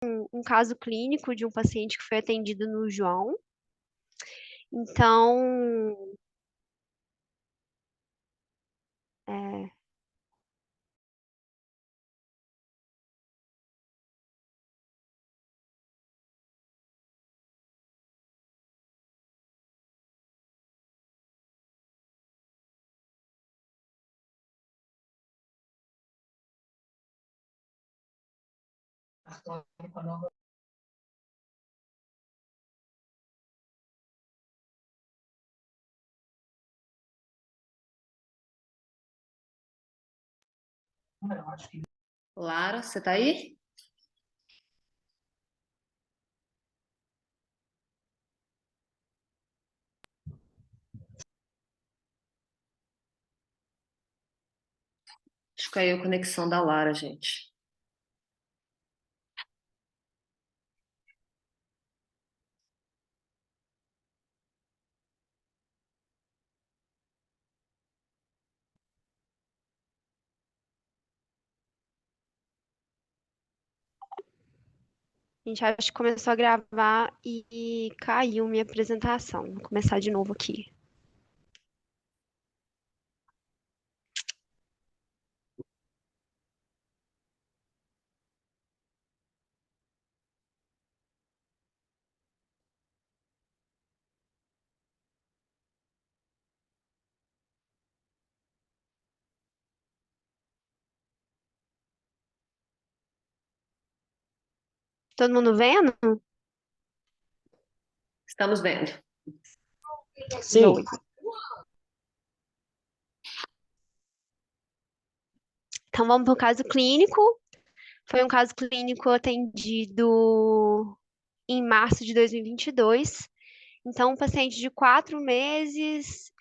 um caso clínico de um paciente que foi atendido no João. Então, é, Lara, você tá aí? Acho que caiu a conexão da Lara, gente. a gente acho que começou a gravar e caiu minha apresentação. Vou começar de novo aqui. Todo mundo vendo? Estamos vendo. Sim. Joia. Então vamos para o caso clínico. Foi um caso clínico atendido em março de 2022. Então, um paciente de 4 meses,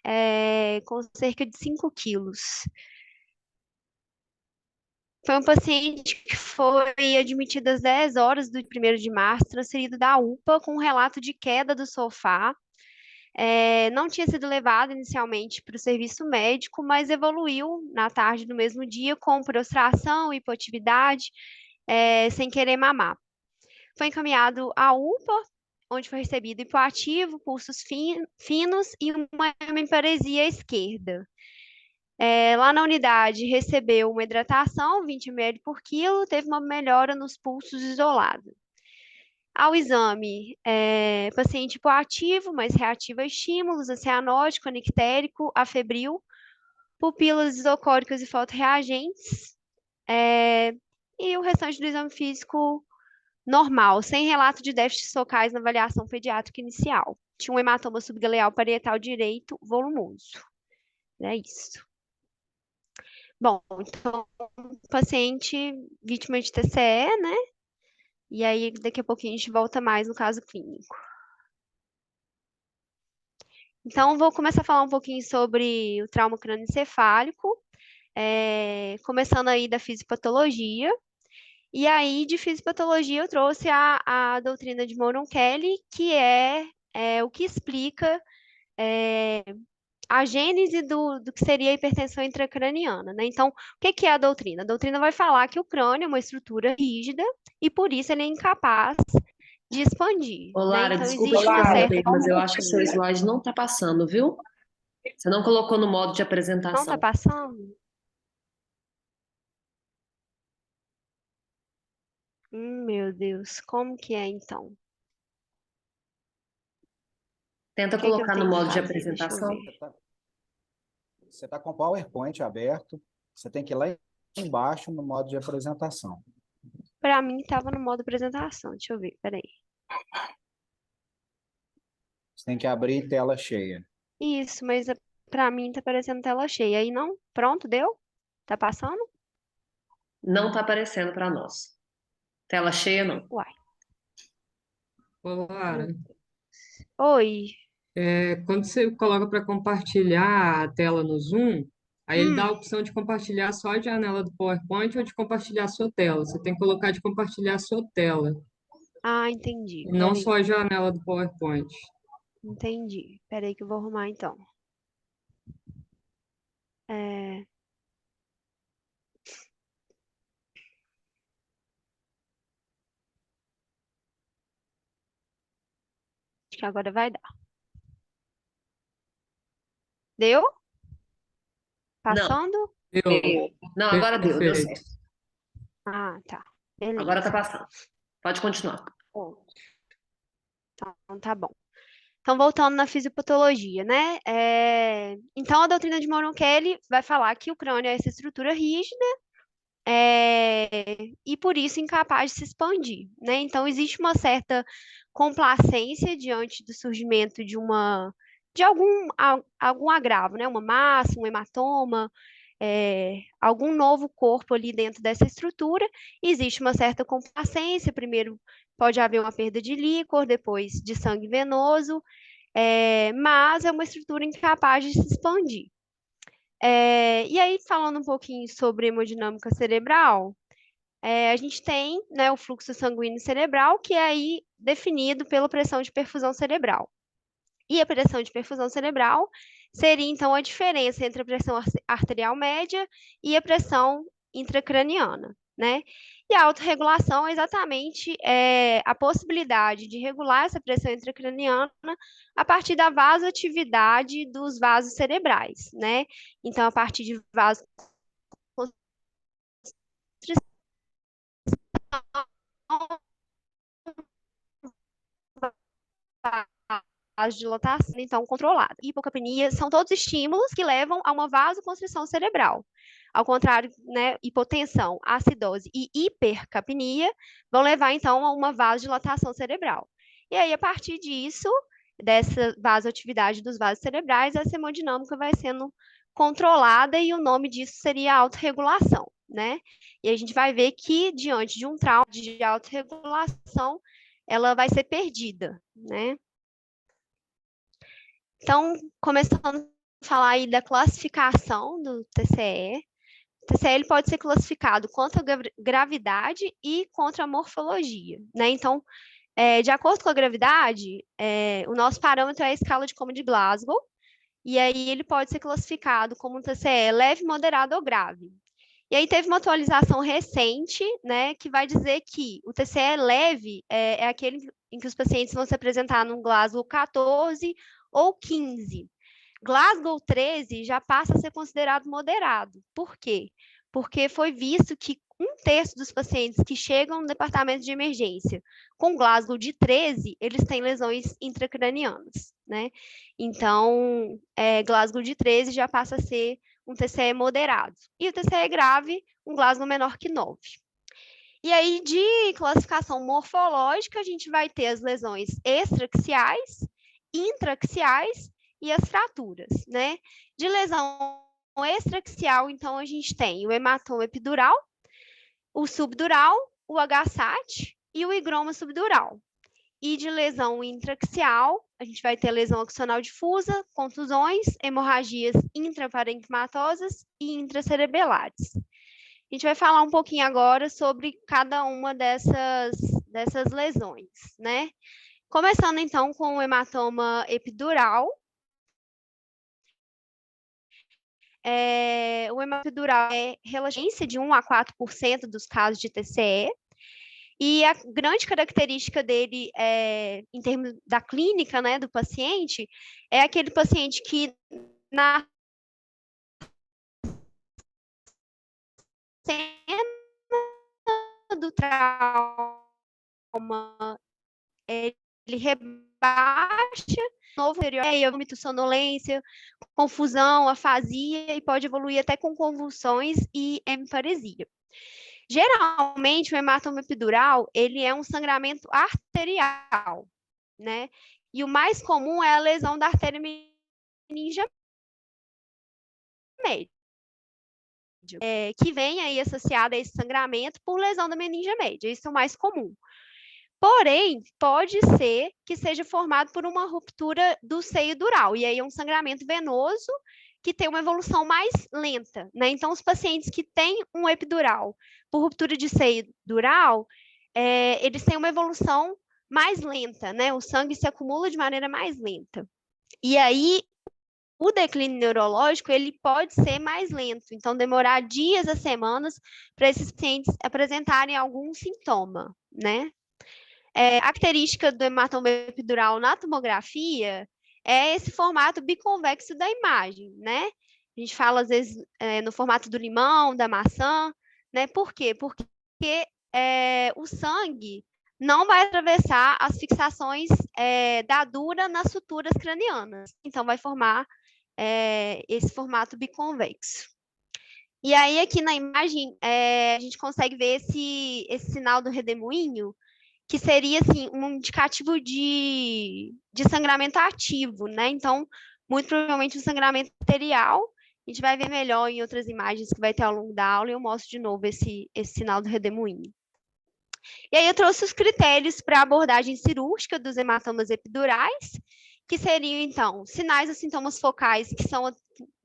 com cerca de 5 quilos. Foi um paciente que foi admitido às 10 horas do 1º de março, transferido da UPA com um relato de queda do sofá. Não tinha sido levado inicialmente para o serviço médico, mas evoluiu na tarde do mesmo dia com prostração, hipoatividade, sem querer mamar. Foi encaminhado à UPA, onde foi recebido hipoativo, pulsos finos e uma hemiparesia esquerda. Lá na unidade, recebeu uma hidratação, 20 ml por quilo, teve uma melhora nos pulsos isolados. Ao exame, paciente hipoativo, mas reativo a estímulos, a cianótico, anictérico, afebril, pupilas isocóricas e fotorreagentes, é, e o restante do exame físico normal, sem relato de déficits focais na avaliação pediátrica inicial. Tinha um hematoma subgaleal parietal direito volumoso. É isso. Bom, então, paciente vítima de TCE, né? E aí, daqui a pouquinho a gente volta mais no caso clínico. Então, vou começar a falar um pouquinho sobre o trauma crânioencefálico, começando aí da fisiopatologia. E aí, de fisiopatologia, eu trouxe a doutrina de Moron Kelly, que é o que explica é, a gênese do que seria a hipertensão intracraniana, né? Então, o que que é a doutrina? A doutrina vai falar que o crânio é uma estrutura rígida e, por isso, ele é incapaz de expandir, Ô, né? Lara, Então, desculpa existe te uma certa... interromper, mas eu acho que seu slide não tá passando, viu? Você não colocou no modo de Não tá apresentação. passando? Meu Deus, como que é, então? O Tenta que que eu colocar no tenho que modo de fazer? Deixa eu apresentação. ver. Você tá com o PowerPoint aberto, você tem que ir lá embaixo no modo de apresentação. Pra mim, tava no modo apresentação. Deixa eu ver, peraí. Você tem que abrir em tela cheia. Isso, mas pra mim tá parecendo tela cheia. Aí não? Pronto, deu? Tá passando? Não tá aparecendo para nós. Tela cheia, não. Uai. Ô, Lara, Oi. quando você coloca para compartilhar a tela no Zoom, aí ele dá a Hum. opção de compartilhar só a janela do PowerPoint ou de compartilhar a sua tela. Você tem que colocar de compartilhar a sua tela, Ah, entendi. e não Peraí. só a janela do PowerPoint. Entendi. Peraí que eu vou arrumar então. É... Acho que agora vai dar. Deu? Não, Passando? Deu. não, agora deu Perfeito. certo. Ah, tá. Agora tá Beleza. passando. Pode continuar. Então, tá bom. Então, voltando na fisiopatologia, né? Então, a doutrina de Moron Kelly vai falar que o crânio é essa estrutura rígida, e por isso incapaz de se expandir, né? Então, existe uma certa complacência diante do surgimento de algum agravo, né? Uma massa, um hematoma, algum novo corpo ali dentro dessa estrutura. Existe uma certa complacência, primeiro pode haver uma perda de líquor, depois de sangue venoso, mas é uma estrutura incapaz de se expandir. E aí, falando um pouquinho sobre hemodinâmica cerebral, a gente tem, né, o fluxo sanguíneo cerebral, que é aí definido pela pressão de perfusão cerebral. E a pressão de perfusão cerebral seria, então, a diferença entre a pressão arterial média e a pressão intracraniana, né? E a autorregulação é exatamente a possibilidade de regular essa pressão intracraniana a partir da vasoatividade dos vasos cerebrais, né? Então, a partir de vasoconstrição, vasodilatação, então, controlada. Hipocapnia são todos estímulos que levam a uma vasoconstrição cerebral. Ao contrário, né, hipotensão, acidose e hipercapnia vão levar, então, a uma vasodilatação cerebral. E aí, a partir disso, dessa vasoatividade dos vasos cerebrais, essa hemodinâmica vai sendo controlada e o nome disso seria autorregulação, né? E a gente vai ver que, diante de um trauma de autorregulação, ela vai ser perdida, né? Então, começando a falar aí da classificação do TCE. O TCE ele pode ser classificado contra a gravidade e contra a morfologia, né? Então, de acordo com a gravidade, o nosso parâmetro é a escala de Coma de Glasgow, e aí ele pode ser classificado como um TCE leve, moderado ou grave. E aí teve uma atualização recente, né, que vai dizer que o TCE leve é aquele em que os pacientes vão se apresentar num Glasgow 14 ou 15. Glasgow 13 já passa a ser considerado moderado. Por quê? Porque foi visto que 1/3 dos pacientes que chegam no departamento de emergência com Glasgow de 13, eles têm lesões intracranianas, né? Então, Glasgow de 13 já passa a ser um TCE moderado. E o TCE grave, um Glasgow menor que 9. E aí, de classificação morfológica, a gente vai ter as lesões extraaxiais, intraaxiais e as fraturas, né? De lesão extraaxial, então, a gente tem o hematoma epidural, o subdural, o HSAT e o higroma subdural. E de lesão intraaxial, a gente vai ter lesão axonal difusa, contusões, hemorragias intraparenquimatosas e intracerebelares. A gente vai falar um pouquinho agora sobre cada uma dessas lesões, né? Começando, então, com o hematoma epidural. O hematoma epidural é relativamente de 1 a 4% dos casos de TCE. E a grande característica dele, em termos da clínica, né, do paciente, é aquele paciente que na cena do trauma, ele rebaixa, novo vômito, sonolência, confusão, afasia e pode evoluir até com convulsões e hemiparesia. Geralmente, o hematoma epidural, ele é um sangramento arterial, né? E o mais comum é a lesão da artéria meningia média, que vem aí associada a esse sangramento por lesão da meningia média. Isso é o mais comum. Porém, pode ser que seja formado por uma ruptura do seio dural, e aí é um sangramento venoso que tem uma evolução mais lenta, né? Então, os pacientes que têm um epidural por ruptura de seio dural, eles têm uma evolução mais lenta, né? O sangue se acumula de maneira mais lenta. E aí, o declínio neurológico, ele pode ser mais lento, então demorar dias a semanas para esses pacientes apresentarem algum sintoma, né? A característica do hematoma epidural na tomografia é esse formato biconvexo da imagem, né? A gente fala, às vezes, no formato do limão, da maçã, né? Por quê? Porque o sangue não vai atravessar as fixações da dura nas suturas cranianas. Então, vai formar esse formato biconvexo. E aí, aqui na imagem, a gente consegue ver esse sinal do redemoinho, que seria, assim, um indicativo de sangramento ativo, né? Então, muito provavelmente um sangramento arterial. A gente vai ver melhor em outras imagens que vai ter ao longo da aula, e eu mostro de novo esse sinal do redemoinho. E aí eu trouxe os critérios para a abordagem cirúrgica dos hematomas epidurais, que seriam, então, sinais ou sintomas focais que são,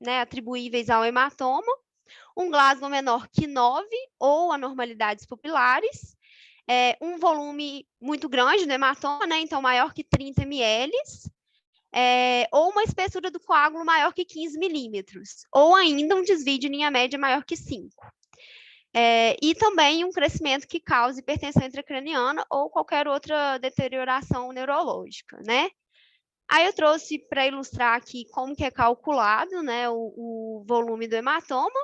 né, atribuíveis ao hematoma, um Glasgow menor que 9 ou anormalidades pupilares, um volume muito grande do hematoma, né, então maior que 30 ml, ou uma espessura do coágulo maior que 15 milímetros, ou ainda um desvio de linha média maior que 5. E também um crescimento que cause hipertensão intracraniana ou qualquer outra deterioração neurológica, né? Aí eu trouxe para ilustrar aqui como que é calculado, né, o volume do hematoma,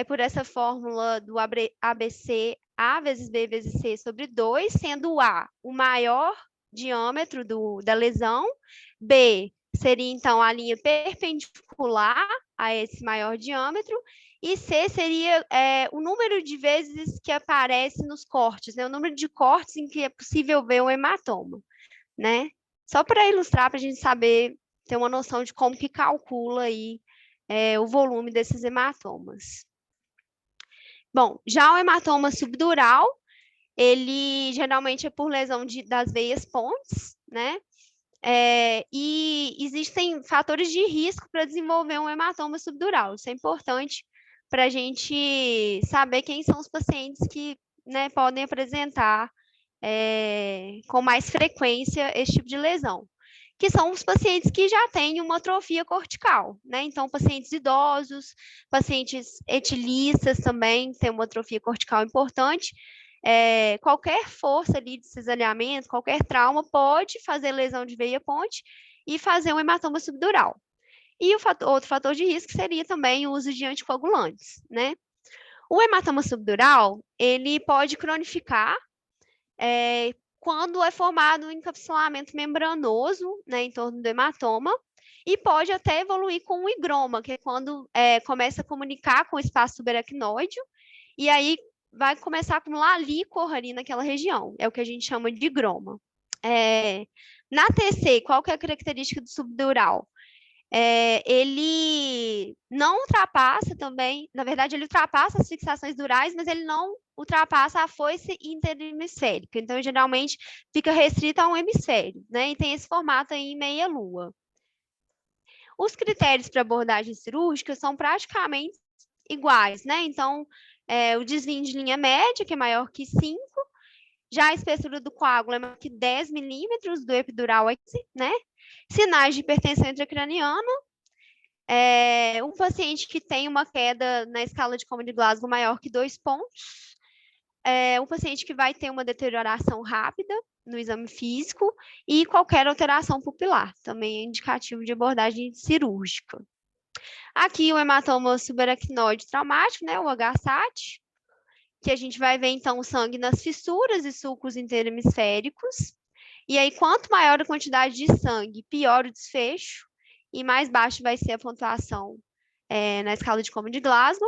por essa fórmula do ABC A vezes B vezes C sobre 2, sendo o A o maior diâmetro da lesão, B seria, então, a linha perpendicular a esse maior diâmetro, e C seria o número de vezes que aparece nos cortes, né? O número de cortes em que é possível ver um hematoma, né? Só para ilustrar, para a gente saber, ter uma noção de como que calcula aí o volume desses hematomas. Bom, já o hematoma subdural, ele geralmente é por lesão das veias pontes, né? E existem fatores de risco para desenvolver um hematoma subdural. Isso é importante para a gente saber quem são os pacientes que, né, podem apresentar com mais frequência esse tipo de lesão, que são os pacientes que já têm uma atrofia cortical, né? Então, pacientes idosos, pacientes etilistas também têm uma atrofia cortical importante. Qualquer força ali de cisalhamento, qualquer trauma pode fazer lesão de veia ponte e fazer um hematoma subdural. E outro fator de risco seria também o uso de anticoagulantes, né? O hematoma subdural, ele pode cronificar quando é formado um encapsulamento membranoso, né, em torno do hematoma, e pode até evoluir com um higroma, que é quando começa a comunicar com o espaço subaracnoide, e aí vai começar a acumular líquor ali naquela região. É o que a gente chama de higroma. Na TC, qual que é a característica do subdural? Ele não ultrapassa também, na verdade, ele ultrapassa as fixações durais, mas ele não ultrapassa a foice interhemisférica. Então, geralmente, fica restrito a um hemisfério, né? E tem esse formato aí em meia-lua. Os critérios para abordagem cirúrgica são praticamente iguais, né? Então, o desvio de linha média, que é maior que 5, já a espessura do coágulo é maior que 10 milímetros do epidural aqui, né? Sinais de hipertensão intracraniana, um paciente que tem uma queda na escala de Como de Glasgow maior que 2 pontos, um paciente que vai ter uma deterioração rápida no exame físico e qualquer alteração pupilar, também é indicativo de abordagem cirúrgica. Aqui o hematoma subaracnoide traumático, né, o HSAT, que a gente vai ver, então, o sangue nas fissuras e sulcos interhemisféricos. E aí, quanto maior a quantidade de sangue, pior o desfecho, e mais baixo vai ser a pontuação na escala de Como de Glasgow.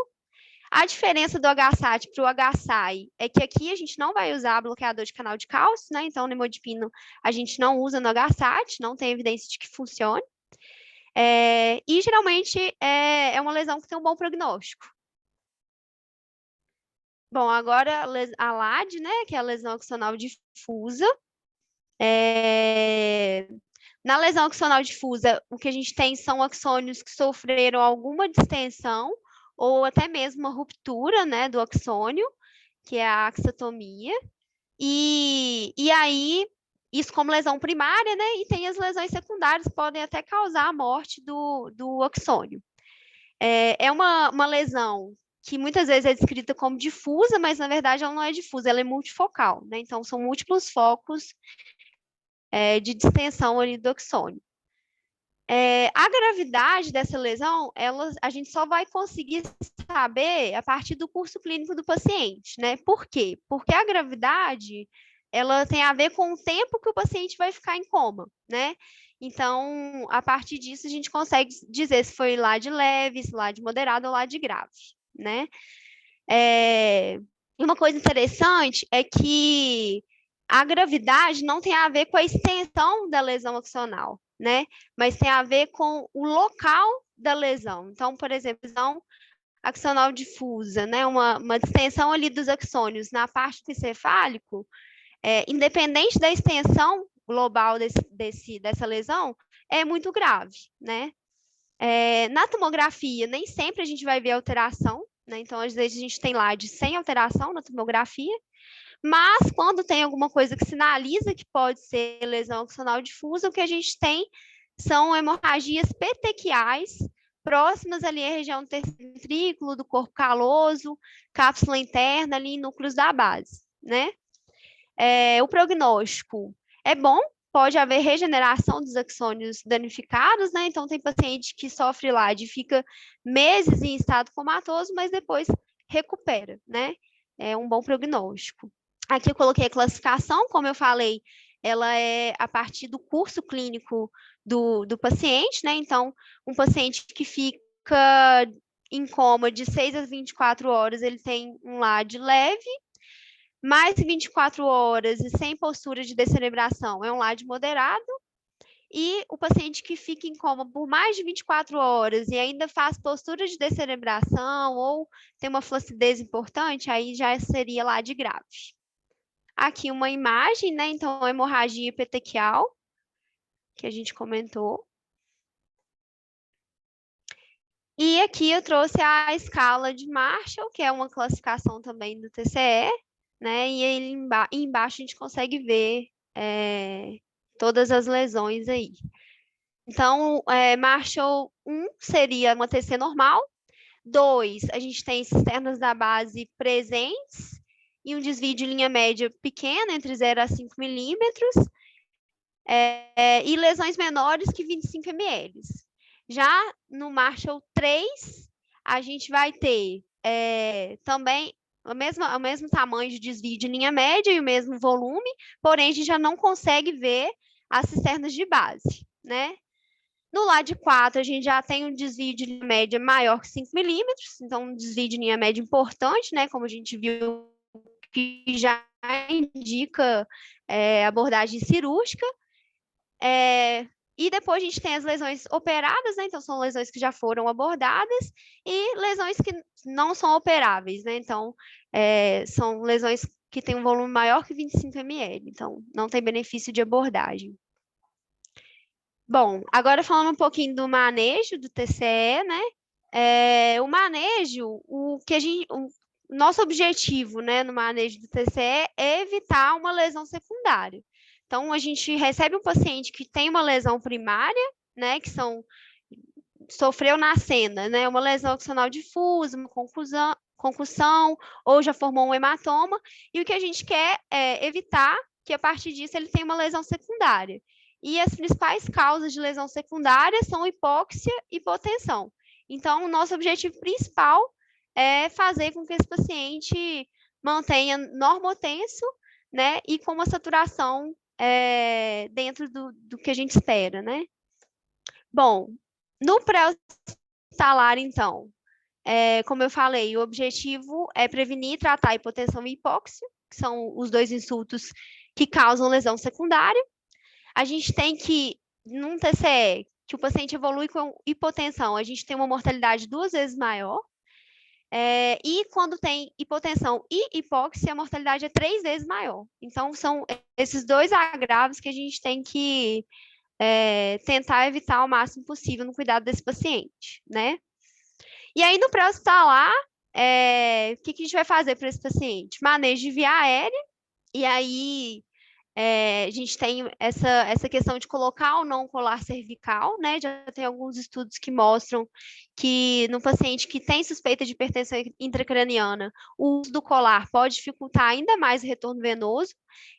A diferença do HSAT para o HSAI é que aqui a gente não vai usar bloqueador de canal de cálcio, né? Então, o nimodipino a gente não usa no HSAT, não tem evidência de que funcione. E, geralmente, é uma lesão que tem um bom prognóstico. Bom, agora a LAD, né, que é a lesão axonal difusa. Na lesão axonal difusa, o que a gente tem são axônios que sofreram alguma distensão ou até mesmo uma ruptura, né, do axônio, que é a axotomia. E aí, isso como lesão primária, né, e tem as lesões secundárias que podem até causar a morte do axônio. É uma lesão que muitas vezes é descrita como difusa, mas na verdade ela não é difusa, ela é multifocal, né? Então, são múltiplos focos de distensão ali do oxônio. A gravidade dessa lesão, a gente só vai conseguir saber a partir do curso clínico do paciente, né? Por quê? Porque a gravidade, ela tem a ver com o tempo que o paciente vai ficar em coma, né? Então, a partir disso, a gente consegue dizer se foi lá de leve, se lá de moderado ou lá de grave, né? E uma coisa interessante é que a gravidade não tem a ver com a extensão da lesão axonal, né? Mas tem a ver com o local da lesão. Então, por exemplo, lesão axonal difusa, né? Uma distensão ali dos axônios na parte do encefálico, independente da extensão global dessa lesão, é muito grave, né? Na tomografia, nem sempre a gente vai ver alteração, né? Então, às vezes, a gente tem lá de sem alteração na tomografia, mas quando tem alguma coisa que sinaliza que pode ser lesão axonal difusa, o que a gente tem são hemorragias petequiais próximas ali à região do terceiro ventrículo, do corpo caloso, cápsula interna ali em núcleos da base, né? O prognóstico é bom, pode haver regeneração dos axônios danificados, né? Então, tem paciente que sofre LAD e fica meses em estado comatoso, mas depois recupera, né? É um bom prognóstico. Aqui eu coloquei a classificação, como eu falei, ela é a partir do curso clínico do paciente, né? Então, um paciente que fica em coma de 6 a 24 horas, ele tem um LAD leve, mais de 24 horas e sem postura de descerebração é um LAD moderado, e o paciente que fica em coma por mais de 24 horas e ainda faz postura de descerebração ou tem uma flacidez importante, aí já seria LAD grave. Aqui uma imagem, né? Então, hemorragia petequial, que a gente comentou. E aqui eu trouxe a escala de Marshall, que é uma classificação também do TCE, né? E aí embaixo a gente consegue ver todas as lesões aí. Então, Marshall 1 seria uma TC normal. 2, a gente tem cisternas da base presentes e um desvio de linha média pequeno, entre 0 a 5 milímetros, e lesões menores que 25 ml. Já no Marshall 3, a gente vai ter também o mesmo tamanho de desvio de linha média e o mesmo volume, porém a gente já não consegue ver as cisternas de base, né? No LAD 4, a gente já tem um desvio de linha média maior que 5 milímetros, então um desvio de linha média importante, né? Como a gente viu, que já indica abordagem cirúrgica. E depois a gente tem as lesões operadas, né? Então, são lesões que já foram abordadas e lesões que não são operáveis, né? Então, são lesões que têm um volume maior que 25 ml. Então, não tem benefício de abordagem. Bom, agora falando um pouquinho do manejo do TCE, né? O manejo, o nosso objetivo, né, no manejo do TCE é evitar uma lesão secundária. Então, a gente recebe um paciente que tem uma lesão primária, né, sofreu na cena, né, uma lesão axonal difusa, uma concussão, ou já formou um hematoma, e o que a gente quer é evitar que, a partir disso, ele tenha uma lesão secundária. E as principais causas de lesão secundária são hipóxia e hipotensão. Então, o nosso objetivo principal é fazer com que esse paciente mantenha normotenso, né, e com uma saturação dentro do que a gente espera, né? Bom, no pré-hospitalar, então, como eu falei, o objetivo é prevenir e tratar hipotensão e hipóxia, que são os dois insultos que causam lesão secundária. A gente tem que, num TCE, que o paciente evolui com hipotensão, a gente tem uma mortalidade 2 vezes maior. E quando tem hipotensão e hipóxia, a mortalidade é 3 vezes maior. Então, são esses dois agravos que a gente tem que tentar evitar ao máximo possível no cuidado desse paciente, né? E aí, no pré-hospitalar, o que a gente vai fazer para esse paciente? Manejo de via aérea, e aí A gente tem essa questão de colocar ou não colar cervical, né? Já tem alguns estudos que mostram que no paciente que tem suspeita de hipertensão intracraniana, o uso do colar pode dificultar ainda mais o retorno venoso.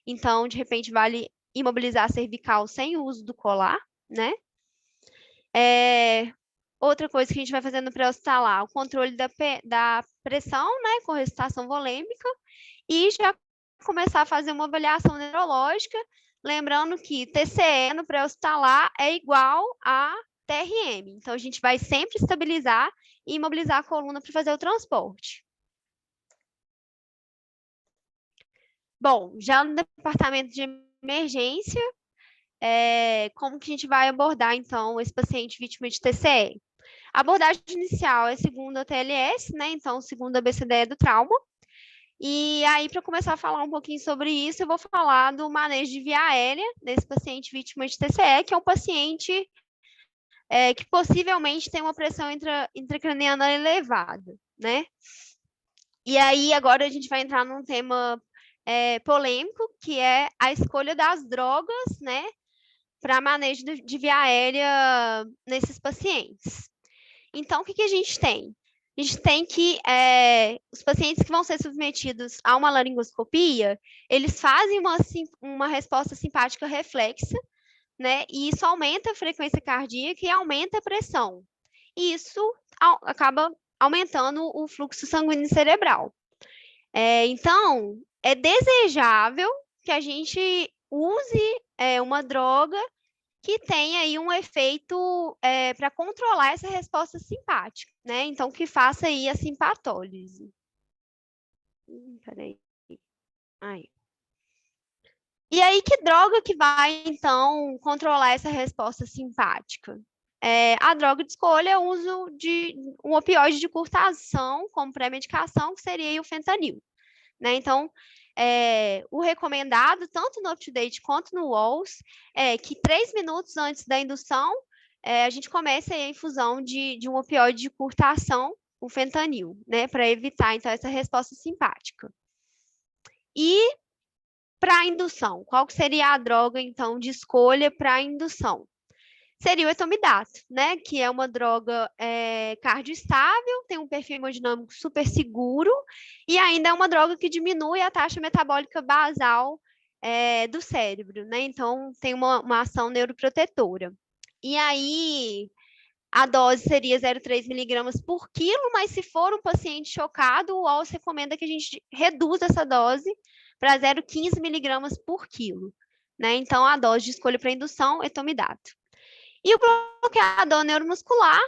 Então, de repente, vale imobilizar a cervical sem o uso do colar, né? Outra coisa que a gente vai fazendo no pré-hospitalar, o controle da pressão, né, com recitação volêmica, e já começar a fazer uma avaliação neurológica, lembrando que TCE no pré-hospitalar é igual a TRM. Então, a gente vai sempre estabilizar e imobilizar a coluna para fazer o transporte. Bom, já no departamento de emergência, como que a gente vai abordar, então, esse paciente vítima de TCE? A abordagem inicial é segundo a TLS, né? Então, segundo a BCDE do trauma. E aí, para começar a falar um pouquinho sobre isso, eu vou falar do manejo de via aérea desse paciente vítima de TCE, que é um paciente que possivelmente tem uma pressão intracraniana elevada, né? E aí, agora a gente vai entrar num tema polêmico, que é a escolha das drogas, né, para manejo de via aérea nesses pacientes. Então, o que a gente tem? A gente tem que os pacientes que vão ser submetidos a uma laringoscopia, eles fazem uma resposta simpática reflexa, né? E isso aumenta a frequência cardíaca e aumenta a pressão. E isso acaba aumentando o fluxo sanguíneo cerebral. Então, é desejável que a gente use uma droga que tem aí um efeito para controlar essa resposta simpática, né? Então, que faça aí a simpatólise. Peraí. Aí. E aí, que droga que vai, então, controlar essa resposta simpática? A droga de escolha é o uso de um opioide de curta ação, como pré-medicação, que seria o fentanil, né? Então, o recomendado, tanto no UpToDate quanto no WALS, é que 3 minutos antes da indução, a gente comece a infusão de um opioide de curta ação, o fentanil, né? Para evitar, então, essa resposta simpática. E para a indução, qual que seria a droga, então, de escolha para a indução? Seria o etomidato, né? Que é uma droga cardioestável, tem um perfil hemodinâmico super seguro e ainda é uma droga que diminui a taxa metabólica basal do cérebro, né? Então, tem uma ação neuroprotetora. E aí, a dose seria 0,3 miligramas por quilo, mas se for um paciente chocado, o OLS recomenda que a gente reduza essa dose para 0,15 miligramas por quilo, né? Então, a dose de escolha para indução é etomidato. E o bloqueador neuromuscular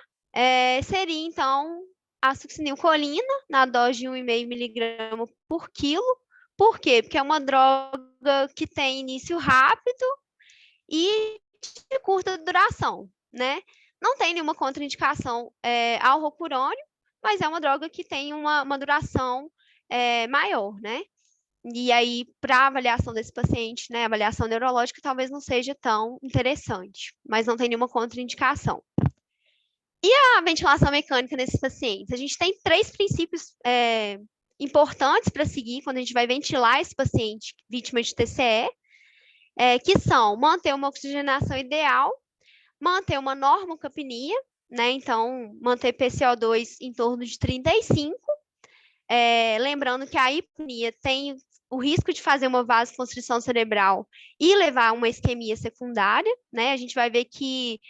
seria, então, a succinilcolina, na dose de 1,5 miligrama por quilo. Por quê? Porque é uma droga que tem início rápido e de curta duração, né? Não tem nenhuma contraindicação ao rocurônio, mas é uma droga que tem uma duração maior, né? E aí, para a avaliação desse paciente, né, avaliação neurológica talvez não seja tão interessante, mas não tem nenhuma contraindicação. E a ventilação mecânica nesses pacientes? A gente tem 3 princípios importantes para seguir quando a gente vai ventilar esse paciente vítima de TCE, que são manter uma oxigenação ideal, manter uma normocapnia, né, então manter PCO2 em torno de 35, lembrando que a hipnoia tem o risco de fazer uma vasoconstrição cerebral e levar a uma isquemia secundária, né? A gente vai ver que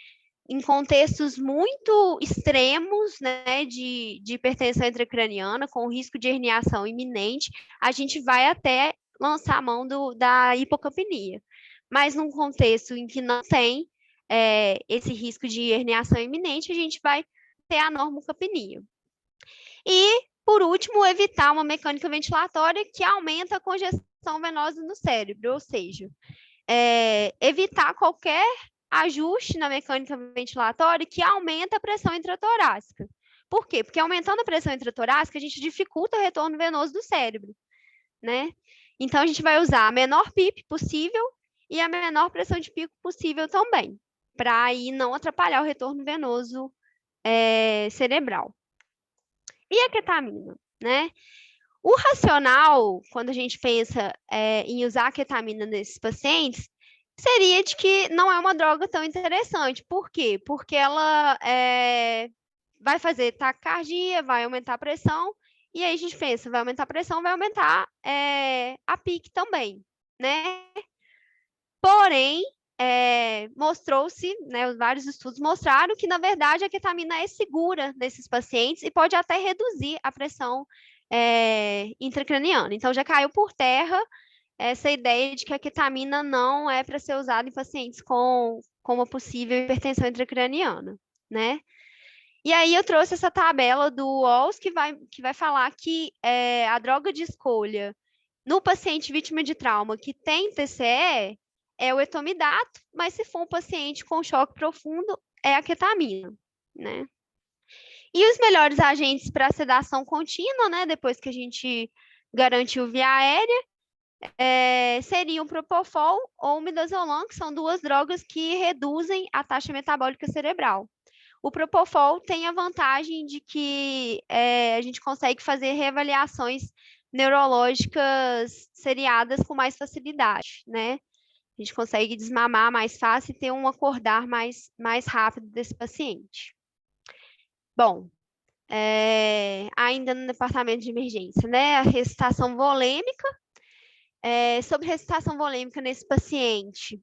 em contextos muito extremos, né, de hipertensão intracraniana, com risco de herniação iminente, a gente vai até lançar a mão da hipocapnia. Mas num contexto em que não tem esse risco de herniação iminente, a gente vai ter a normocapnia. E por último, evitar uma mecânica ventilatória que aumenta a congestão venosa no cérebro, ou seja, evitar qualquer ajuste na mecânica ventilatória que aumenta a pressão intratorácica. Por quê? Porque aumentando a pressão intratorácica, a gente dificulta o retorno venoso do cérebro, né? Então, a gente vai usar a menor PIP possível e a menor pressão de pico possível também, para aí não atrapalhar o retorno venoso cerebral. E a ketamina, né? O racional, quando a gente pensa em usar a ketamina nesses pacientes, seria de que não é uma droga tão interessante. Por quê? Porque ela vai fazer taquicardia, vai aumentar a pressão, e aí a gente pensa, vai aumentar a pressão, vai aumentar a pique também, né? Porém, mostrou-se, né, vários estudos mostraram que, na verdade, a ketamina é segura nesses pacientes e pode até reduzir a pressão intracraniana. Então, já caiu por terra essa ideia de que a ketamina não é para ser usada em pacientes com uma possível hipertensão intracraniana, né? E aí eu trouxe essa tabela do Walls que vai falar que a droga de escolha no paciente vítima de trauma que tem TCE é o etomidato, mas se for um paciente com choque profundo, é a ketamina, né? E os melhores agentes para sedação contínua, né, depois que a gente garantiu via aérea, seriam Propofol ou Midazolam, que são duas drogas que reduzem a taxa metabólica cerebral. O Propofol tem a vantagem de que a gente consegue fazer reavaliações neurológicas seriadas com mais facilidade, né? A gente consegue desmamar mais fácil e ter um acordar mais rápido desse paciente. Bom, ainda no departamento de emergência, né? A ressuscitação volêmica. Sobre ressuscitação volêmica nesse paciente,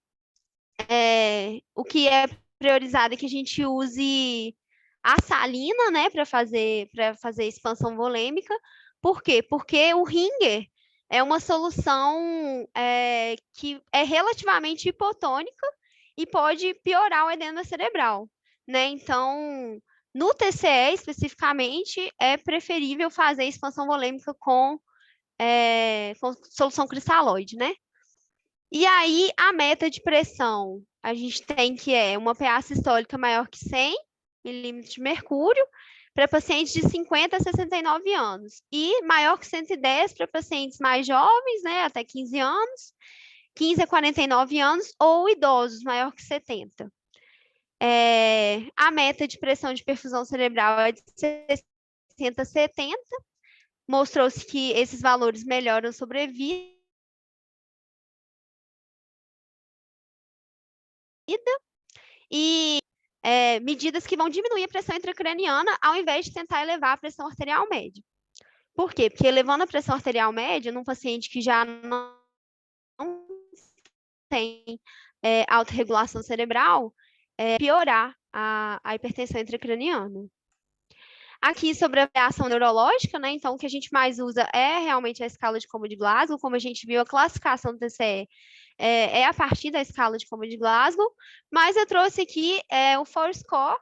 o que é priorizado é que a gente use a salina, né, para fazer expansão volêmica. Por quê? Porque o Ringer é uma solução que é relativamente hipotônica e pode piorar o edema cerebral, né? Então, no TCE especificamente, é preferível fazer expansão volêmica com solução cristalóide, né? E aí, a meta de pressão, a gente tem que uma PA sistólica maior que 100 milímetros de mercúrio para pacientes de 50 a 69 anos e maior que 110 para pacientes mais jovens, né, até 15 anos, 15 a 49 anos ou idosos, maior que 70. A meta de pressão de perfusão cerebral é de 60 a 70. Mostrou-se que esses valores melhoram a sobrevida. E medidas que vão diminuir a pressão intracraniana ao invés de tentar elevar a pressão arterial média. Por quê? Porque elevando a pressão arterial média num paciente que já não tem autorregulação cerebral, piorar a hipertensão intracraniana. Aqui sobre a avaliação neurológica, né? Então, o que a gente mais usa é realmente a escala de Coma de Glasgow, como a gente viu, a classificação do TCE é a partir da escala de Coma de Glasgow, mas eu trouxe aqui o FOUR-Score,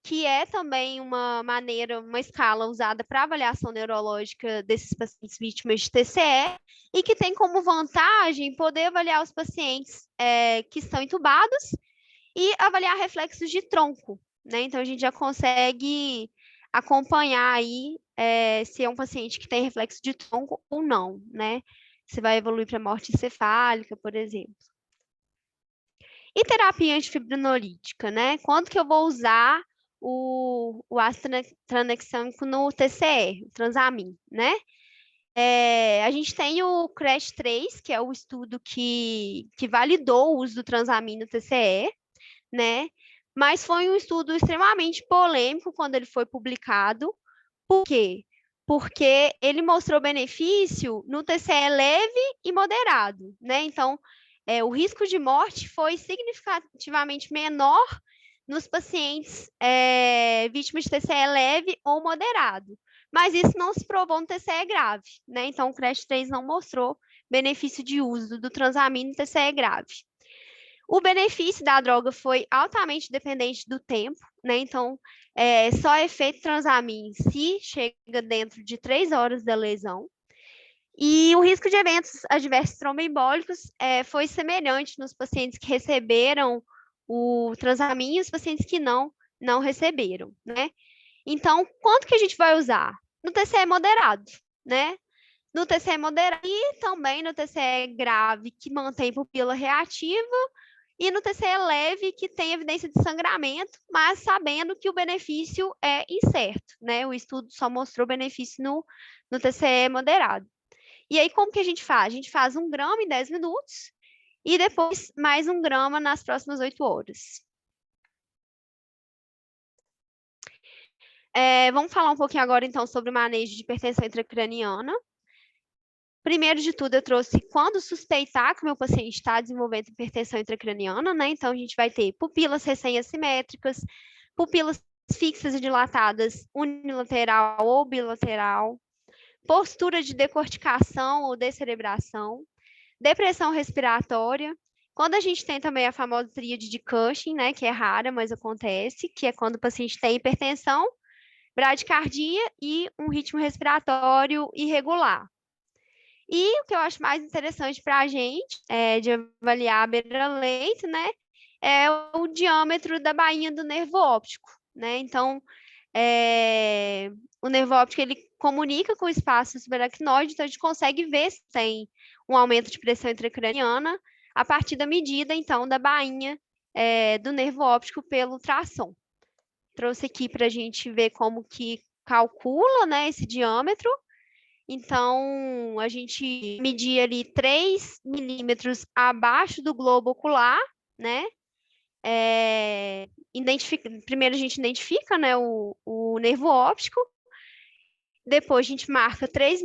que é também uma escala usada para avaliação neurológica desses pacientes vítimas de TCE, e que tem como vantagem poder avaliar os pacientes que estão entubados e avaliar reflexos de tronco, né? Então, a gente já consegue acompanhar aí se é um paciente que tem reflexo de tronco ou não, né? Se vai evoluir para morte encefálica, por exemplo. E terapia antifibrinolítica, né? Quando que eu vou usar o ácido tranexâmico no TCE, o Transamin, né? A gente tem o CRASH-3, que é o estudo que validou o uso do Transamin no TCE, né? Mas foi um estudo extremamente polêmico quando ele foi publicado. Por quê? Porque ele mostrou benefício no TCE leve e moderado, né? Então, o risco de morte foi significativamente menor nos pacientes vítimas de TCE leve ou moderado. Mas isso não se provou no TCE grave, né? Então, o CRASH-3 não mostrou benefício de uso do Transamin no TCE grave. O benefício da droga foi altamente dependente do tempo, né? Então, só é feito Transamin se chega dentro de 3 horas da lesão. E o risco de eventos adversos tromboembólicos foi semelhante nos pacientes que receberam o Transamin e os pacientes que não receberam, né? Então, quanto que a gente vai usar? No TCE moderado, né? No TCE moderado e também no TCE grave, que mantém pupila reativa, e no TCE leve, que tem evidência de sangramento, mas sabendo que o benefício é incerto, né? O estudo só mostrou benefício no TCE moderado. E aí, como que a gente faz? A gente faz 1 grama em 10 minutos e depois mais 1 grama nas próximas 8 horas. Vamos falar um pouquinho agora, então, sobre o manejo de hipertensão intracraniana. Primeiro de tudo, eu trouxe quando suspeitar que o meu paciente está desenvolvendo hipertensão intracraniana, né? Então, a gente vai ter pupilas recém-assimétricas, pupilas fixas e dilatadas unilateral ou bilateral, postura de decorticação ou descerebração, depressão respiratória. Quando a gente tem também a famosa tríade de Cushing, né, que é rara, mas acontece, que é quando o paciente tem hipertensão, bradicardia e um ritmo respiratório irregular. E o que eu acho mais interessante para a gente, de avaliar a beira-leito, né, é o diâmetro da bainha do nervo óptico, né? Então, o nervo óptico, ele comunica com o espaço subaracnoide, então a gente consegue ver se tem um aumento de pressão intracraniana a partir da medida, então, da bainha do nervo óptico pelo ultrassom. Trouxe aqui para a gente ver como que calcula, né, esse diâmetro. Então, a gente media ali 3 milímetros abaixo do globo ocular, né? Primeiro a gente identifica, né, o nervo óptico, depois a gente marca 3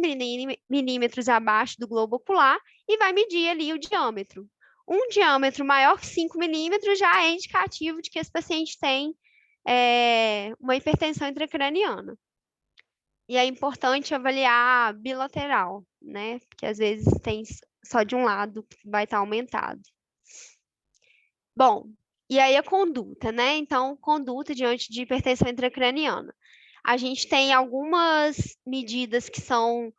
milímetros abaixo do globo ocular e vai medir ali o diâmetro. Um diâmetro maior que 5 milímetros já é indicativo de que esse paciente tem uma hipertensão intracraniana. E é importante avaliar bilateral, né? Porque às vezes tem só de um lado que vai estar aumentado. Bom, e aí a conduta, né? Então, conduta diante de hipertensão intracraniana. A gente tem algumas medidas que são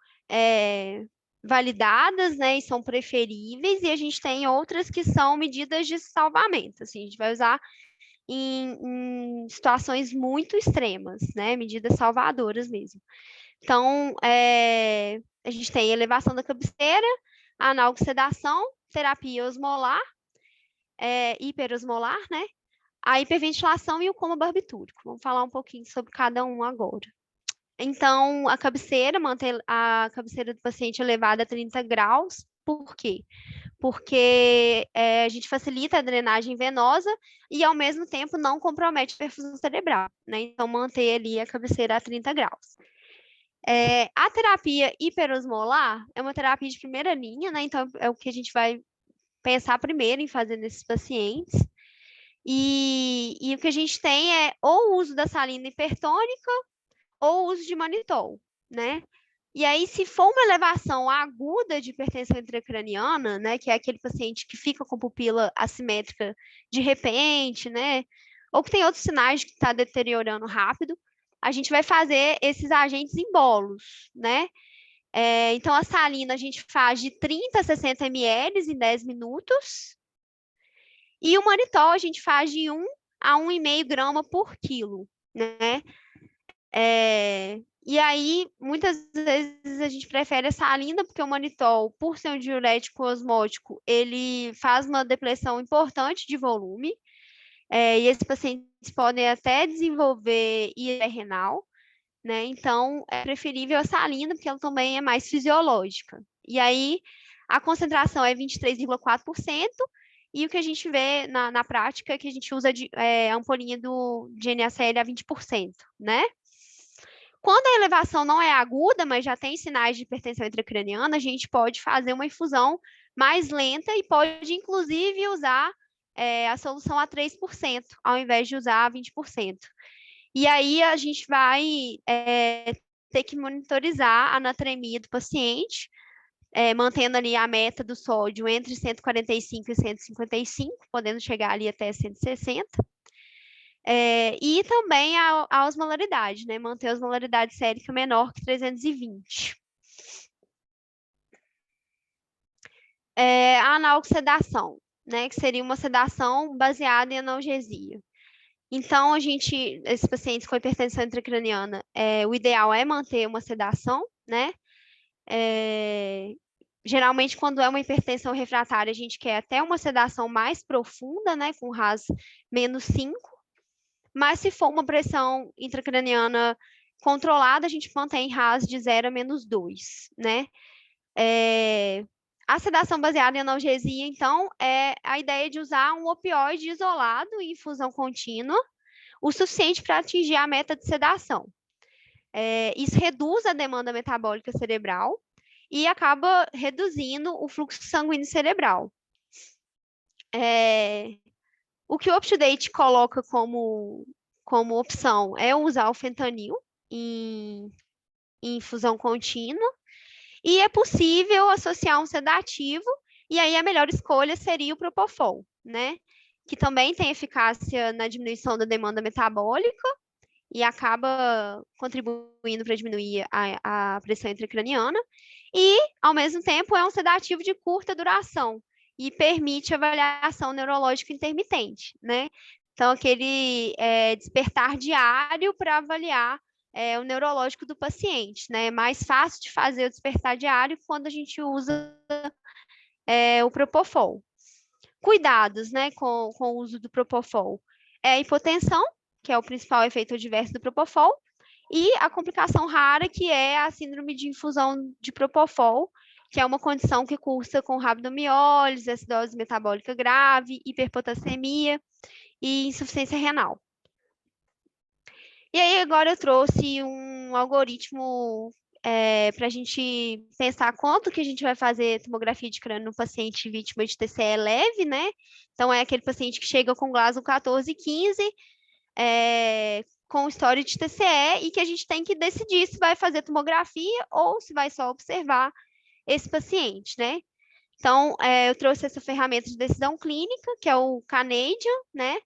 validadas, né? E são preferíveis, e a gente tem outras que são medidas de salvamento. Assim, a gente vai usar em situações muito extremas, né? Medidas salvadoras mesmo. Então, a gente tem elevação da cabeceira, analgosedação, terapia osmolar, hiperosmolar, né? A hiperventilação e o coma barbitúrico. Vamos falar um pouquinho sobre cada um agora. Então, a cabeceira, manter a cabeceira do paciente elevada a 30 graus. Por quê? Porque a gente facilita a drenagem venosa e, ao mesmo tempo, não compromete a perfusão cerebral, né? Então, manter ali a cabeceira a 30 graus. A terapia hiperosmolar é uma terapia de primeira linha, né? Então, é o que a gente vai pensar primeiro em fazer nesses pacientes. E o que a gente tem é ou o uso da salina hipertônica ou o uso de manitol, né? E aí, se for uma elevação aguda de hipertensão intracraniana, né, que é aquele paciente que fica com pupila assimétrica de repente, né, ou que tem outros sinais de que está deteriorando rápido, a gente vai fazer esses agentes em bolos, né? Então, a salina a gente faz de 30 a 60 ml em 10 minutos, e o manitol a gente faz de 1 a 1,5 grama por quilo, né? E aí, muitas vezes a gente prefere a salina, porque o manitol, por ser um diurético osmótico, ele faz uma depressão importante de volume, e esses pacientes podem até desenvolver IE renal, né? Então, é preferível a salina, porque ela também é mais fisiológica. E aí, a concentração é 23,4%, e o que a gente vê na prática é que a gente usa a ampolinha de NaCl a 20%, né? Quando a elevação não é aguda, mas já tem sinais de hipertensão intracraniana, a gente pode fazer uma infusão mais lenta e pode, inclusive, usar a solução a 3%, ao invés de usar a 20%. E aí a gente vai ter que monitorizar a anatremia do paciente, mantendo ali a meta do sódio entre 145 e 155, podendo chegar ali até 160. E também a osmolaridade, né? Manter a osmolaridade sérica menor que 320. A analgosedação, né? Que seria uma sedação baseada em analgesia. Então, esses pacientes com hipertensão intracraniana, o ideal é manter uma sedação, né? Geralmente, quando é uma hipertensão refratária, a gente quer até uma sedação mais profunda, né, com RAS -5, mas se for uma pressão intracraniana controlada, a gente mantém RAS de 0 a -2, né? A sedação baseada em analgesia, então, é a ideia de usar um opioide isolado em infusão contínua, o suficiente para atingir a meta de sedação. Isso reduz a demanda metabólica cerebral e acaba reduzindo o fluxo sanguíneo cerebral. O que o UpToDate coloca como opção é usar o fentanil em infusão contínua, e é possível associar um sedativo, e aí a melhor escolha seria o Propofol, né? Que também tem eficácia na diminuição da demanda metabólica e acaba contribuindo para diminuir a pressão intracraniana, e, ao mesmo tempo, é um sedativo de curta duração e permite avaliação neurológica intermitente, né? Então, aquele despertar diário para avaliar o neurológico do paciente, né? É mais fácil de fazer o despertar diário quando a gente usa o Propofol. Cuidados, né, com o uso do Propofol. É a hipotensão, que é o principal efeito adverso do Propofol, e a complicação rara, que é a síndrome de infusão de Propofol, que é uma condição que cursa com rabdomiólise, acidose metabólica grave, hiperpotassemia e insuficiência renal. E aí, agora eu trouxe um algoritmo para a gente pensar quanto que a gente vai fazer tomografia de crânio no paciente vítima de TCE leve, né? Então, é aquele paciente que chega com Glasgow 14 e 15, com história de TCE, e que a gente tem que decidir se vai fazer tomografia ou se vai só observar esse paciente, né? Então, eu trouxe essa ferramenta de decisão clínica, que é o Canadian, né?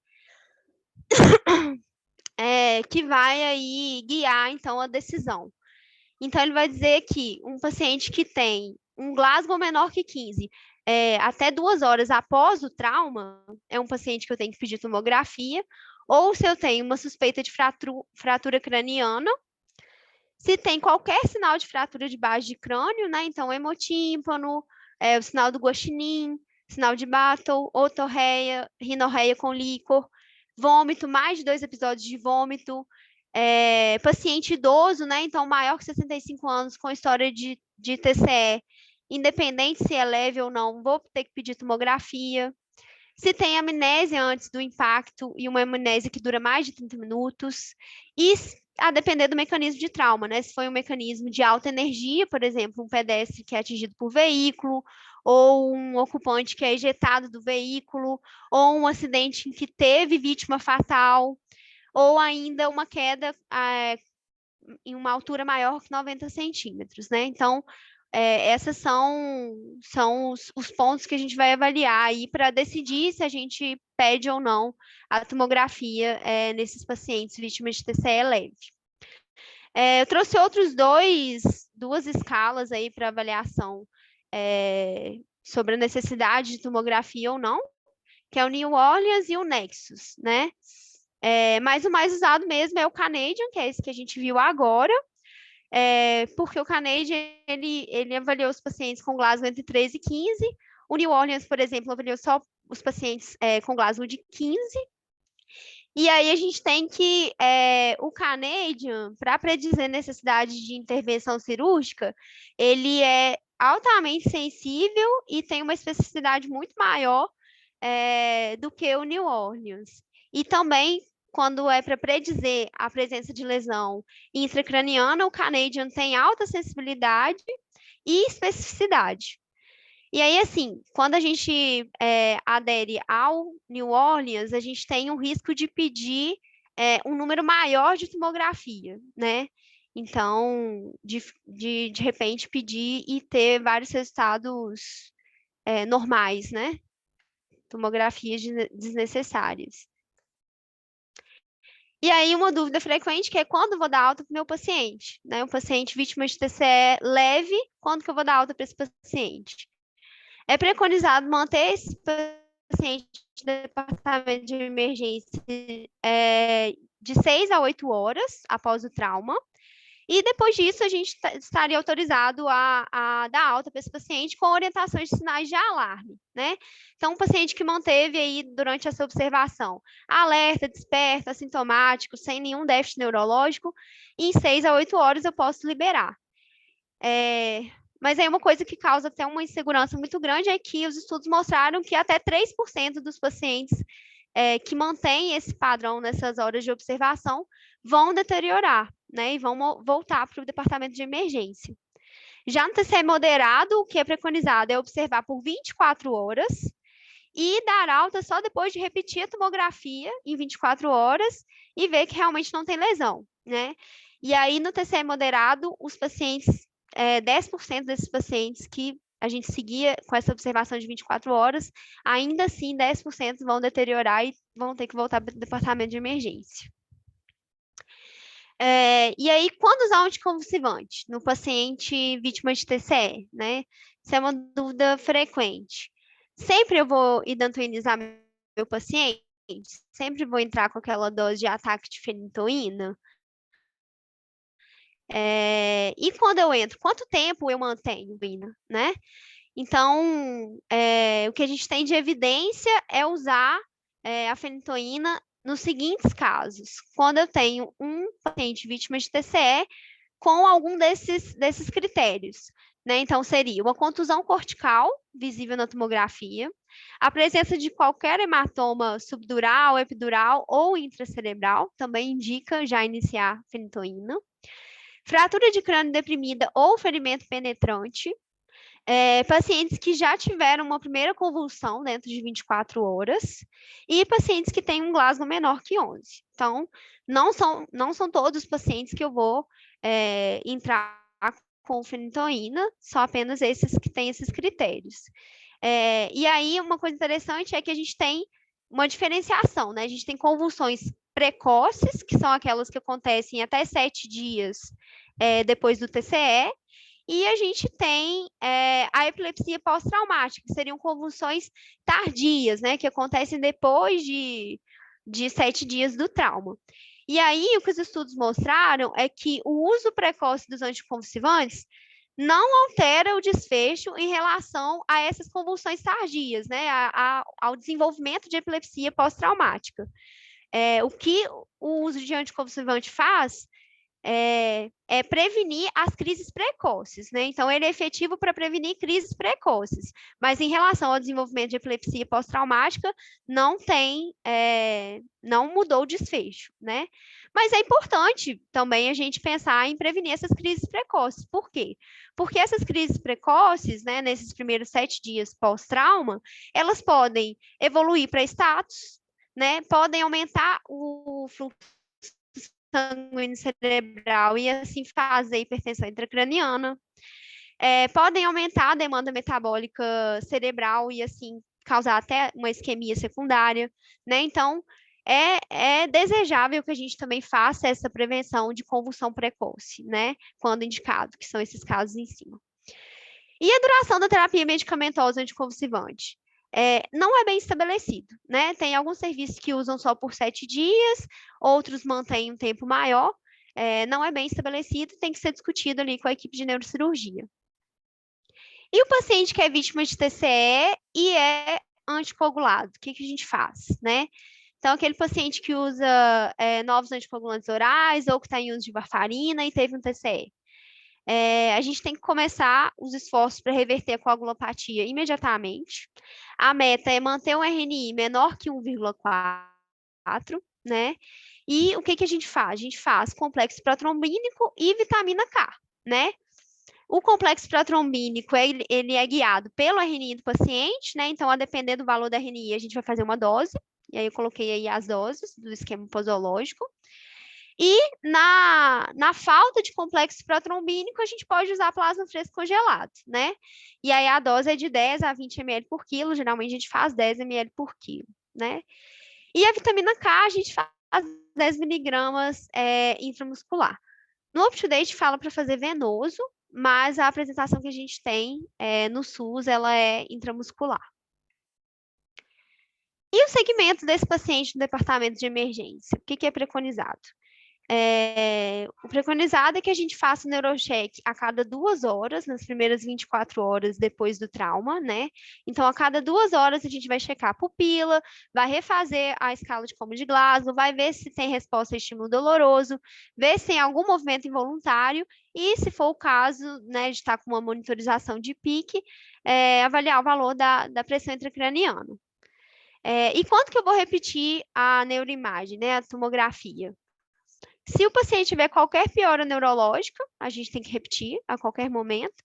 Que vai aí guiar, então, a decisão. Então, ele vai dizer que um paciente que tem um Glasgow menor que 15, até 2 horas após o trauma, é um paciente que eu tenho que pedir tomografia, ou se eu tenho uma suspeita de fratura craniana, se tem qualquer sinal de fratura de base de crânio, né? Então, hemotímpano, o sinal do guaxinim, sinal de Battle, otorreia, rinorreia com líquor, vômito, mais de 2 episódios de vômito, paciente idoso, né? Então, maior que 65 anos, com história de TCE, independente se é leve ou não, vou ter que pedir tomografia. Se tem amnésia antes do impacto e uma amnésia que dura mais de 30 minutos, e a depender do mecanismo de trauma, né? Se foi um mecanismo de alta energia, por exemplo, um pedestre que é atingido por veículo, ou um ocupante que é ejetado do veículo, ou um acidente em que teve vítima fatal, ou ainda uma queda em uma altura maior que 90 centímetros, né? Então, esses são os pontos que a gente vai avaliar aí para decidir se a gente pede ou não a tomografia nesses pacientes vítimas de TCE leve. Eu trouxe duas escalas aí para avaliação sobre a necessidade de tomografia ou não, que é o New Orleans e o Nexus, né? Mas o mais usado mesmo é o Canadian, que é esse que a gente viu agora, porque o Canadian, ele avaliou os pacientes com Glasgow entre 13 e 15, o New Orleans, por exemplo, avaliou só os pacientes com Glasgow de 15, e aí a gente tem que, o Canadian, para predizer necessidade de intervenção cirúrgica, ele é altamente sensível e tem uma especificidade muito maior do que o New Orleans. E também, quando é para predizer a presença de lesão intracraniana, o Canadian tem alta sensibilidade e especificidade. E aí, assim, quando a gente adere ao New Orleans, a gente tem um risco de pedir um número maior de tomografia, né? Então, de repente, pedir e ter vários resultados normais, né? Tomografias desnecessárias. E aí, uma dúvida frequente que é quando eu vou dar alta para o meu paciente, né? Um paciente vítima de TCE leve, quando que eu vou dar alta para esse paciente? É preconizado manter esse paciente no departamento de emergência de 6 a 8 horas após o trauma, E depois disso, a gente estaria autorizado a dar alta para esse paciente com orientações de sinais de alarme, né? Então, um paciente que manteve aí durante essa observação alerta, desperto, assintomático, sem nenhum déficit neurológico, em 6 a 8 horas eu posso liberar. Mas aí uma coisa que causa até uma insegurança muito grande é que os estudos mostraram que até 3% dos pacientes que mantêm esse padrão nessas horas de observação vão deteriorar, né? E vão voltar para o departamento de emergência. Já no TCE moderado, o que é preconizado é observar por 24 horas e dar alta só depois de repetir a tomografia em 24 horas e ver que realmente não tem lesão, né? E aí, no TCE moderado, os pacientes, 10% desses pacientes que a gente seguia com essa observação de 24 horas, ainda assim 10% vão deteriorar e vão ter que voltar para o departamento de emergência. E aí, quando usar um anticonvulsivante no paciente vítima de TCE, né? Isso é uma dúvida frequente. Sempre eu vou idantoinizar meu paciente? Sempre vou entrar com aquela dose de ataque de fenitoína? E quando eu entro, quanto tempo eu mantenho, né? Então, o que a gente tem de evidência é usar a fenitoína nos seguintes casos. Quando eu tenho um paciente vítima de TCE com algum desses critérios, né? Então, seria uma contusão cortical, visível na tomografia, a presença de qualquer hematoma subdural, epidural ou intracerebral, também indica já iniciar fenitoína, fratura de crânio deprimida ou ferimento penetrante, pacientes que já tiveram uma primeira convulsão dentro de 24 horas e pacientes que têm um Glasgow menor que 11. Então, não são todos os pacientes que eu vou entrar com fenitoína, só apenas esses que têm esses critérios. E aí, uma coisa interessante é que a gente tem uma diferenciação, né? A gente tem convulsões precoces, que são aquelas que acontecem até 7 dias depois do TCE, e a gente tem a epilepsia pós-traumática, que seriam convulsões tardias, né, que acontecem depois de 7 dias do trauma. E aí, o que os estudos mostraram é que o uso precoce dos anticonvulsivantes não altera o desfecho em relação a essas convulsões tardias, né, ao desenvolvimento de epilepsia pós-traumática. O que o uso de anticonvulsivante faz é prevenir as crises precoces, né? Então, ele é efetivo para prevenir crises precoces, mas em relação ao desenvolvimento de epilepsia pós-traumática, não mudou o desfecho, né? Mas é importante também a gente pensar em prevenir essas crises precoces. Por quê? Porque essas crises precoces, né, nesses primeiros 7 dias pós-trauma, elas podem evoluir para status, né? Podem aumentar o fluxo sanguíneo cerebral e assim fazer hipertensão intracraniana. Podem aumentar a demanda metabólica cerebral e assim causar até uma isquemia secundária, né? Então, é desejável que a gente também faça essa prevenção de convulsão precoce, né? Quando indicado, que são esses casos em cima. E a duração da terapia medicamentosa anticonvulsivante? Não é bem estabelecido, né? Tem alguns serviços que usam só por 7 dias, outros mantêm um tempo maior. Não é bem estabelecido, tem que ser discutido ali com a equipe de neurocirurgia. E o paciente que é vítima de TCE e é anticoagulado, o que a gente faz, né? Então, aquele paciente que usa novos anticoagulantes orais ou que está em uso de varfarina e teve um TCE. A gente tem que começar os esforços para reverter a coagulopatia imediatamente. A meta é manter um RNI menor que 1,4, né? E o que a gente faz? A gente faz complexo protrombínico e vitamina K, né? O complexo protrombínico, ele é guiado pelo RNI do paciente, né? Então, a depender do valor da RNI, a gente vai fazer uma dose. E aí, eu coloquei aí as doses do esquema posológico. E na falta de complexo protrombínico, a gente pode usar plasma fresco congelado, né? E aí a dose é de 10 a 20 ml por quilo, geralmente a gente faz 10 ml por quilo, né? E a vitamina K, a gente faz 10 miligramas intramuscular. No UpToDate fala para fazer venoso, mas a apresentação que a gente tem no SUS, ela é intramuscular. E o segmento desse paciente no departamento de emergência? O que é preconizado? O preconizado é que a gente faça o neurocheck a cada 2 horas, nas primeiras 24 horas depois do trauma, né? Então, a cada 2 horas a gente vai checar a pupila, vai refazer a escala de Como de Glasgow, vai ver se tem resposta a estímulo doloroso, ver se tem algum movimento involuntário e, se for o caso, né, de estar com uma monitorização de pique, avaliar o valor da pressão intracraniana. E quando que eu vou repetir a neuroimagem, né, a tomografia? Se o paciente tiver qualquer piora neurológica, a gente tem que repetir a qualquer momento.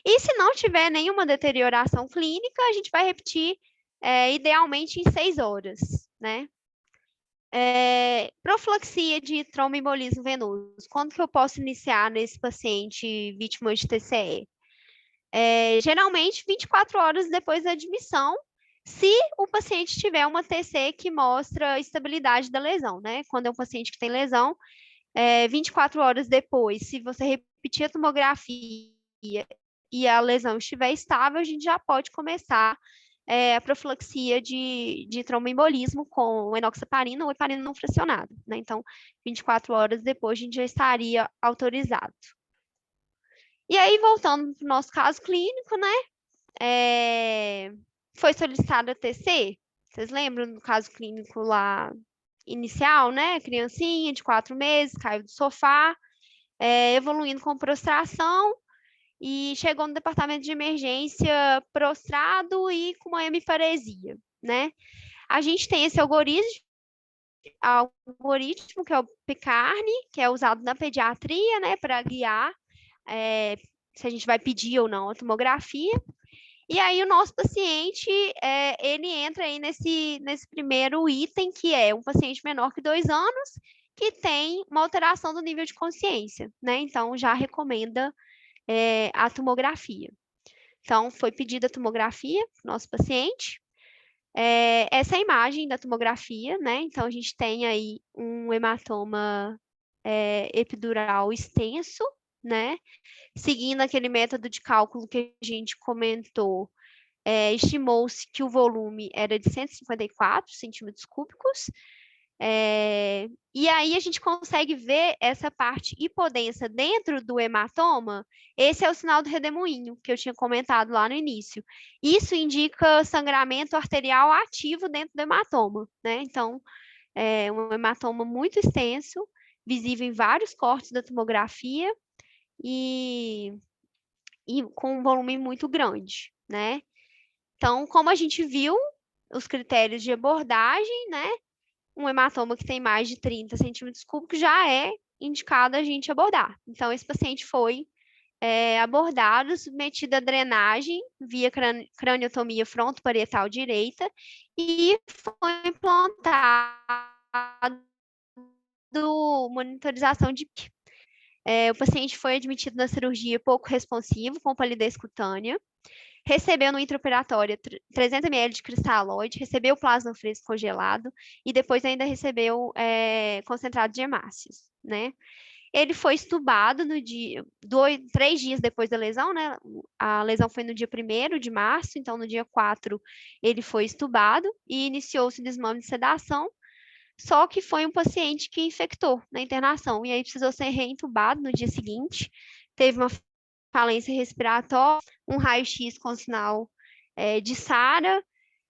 E se não tiver nenhuma deterioração clínica, a gente vai repetir idealmente em 6 horas, né? Profilaxia de tromboembolismo venoso. Quando que eu posso iniciar nesse paciente vítima de TCE? Geralmente 24 horas depois da admissão, se o paciente tiver uma TC que mostra estabilidade da lesão, né? Quando é um paciente que tem lesão, 24 horas depois, se você repetir a tomografia e a lesão estiver estável, a gente já pode começar a profilaxia de tromboembolismo com enoxaparina ou heparina não fracionada, né? Então, 24 horas depois, a gente já estaria autorizado. E aí, voltando para o nosso caso clínico, né? Foi solicitada a TC? Vocês lembram do caso clínico lá inicial, né? Criancinha de 4 meses, caiu do sofá, evoluindo com prostração e chegou no departamento de emergência prostrado e com uma hemiparesia, né? A gente tem esse algoritmo que é o PICARNI, que é usado na pediatria, né, para guiar se a gente vai pedir ou não a tomografia. E aí o nosso paciente, ele entra aí nesse primeiro item, que é um paciente menor que 2 anos, que tem uma alteração do nível de consciência, né? Então, já recomenda a tomografia. Então, foi pedida a tomografia para o nosso paciente. Essa é a imagem da tomografia, né? Então, a gente tem aí um hematoma epidural extenso, né? Seguindo aquele método de cálculo que a gente comentou, estimou-se que o volume era de 154 centímetros cúbicos, e aí a gente consegue ver essa parte hipodensa dentro do hematoma. Esse é o sinal do redemoinho, que eu tinha comentado lá no início. Isso indica sangramento arterial ativo dentro do hematoma, né? Então, é um hematoma muito extenso, visível em vários cortes da tomografia e com um volume muito grande, né? Então, como a gente viu, os critérios de abordagem, né? Um hematoma que tem mais de 30 centímetros cúbicos já é indicado a gente abordar. Então, esse paciente foi abordado, submetido a drenagem via craniotomia frontoparietal direita e foi implantado monitorização de PIC. O paciente foi admitido na cirurgia pouco responsivo, com palidez cutânea, recebeu no intraoperatório 300 ml de cristalóide, recebeu plasma fresco congelado e depois ainda recebeu concentrado de hemácias, né? Ele foi estubado no dia, 3 dias depois da lesão, né? A lesão foi no dia 1º de março, então no dia 4 ele foi estubado e iniciou-se o desmame de sedação, só que foi um paciente que infectou na internação, e aí precisou ser reentubado no dia seguinte, teve uma falência respiratória, um raio-x com sinal de SARA,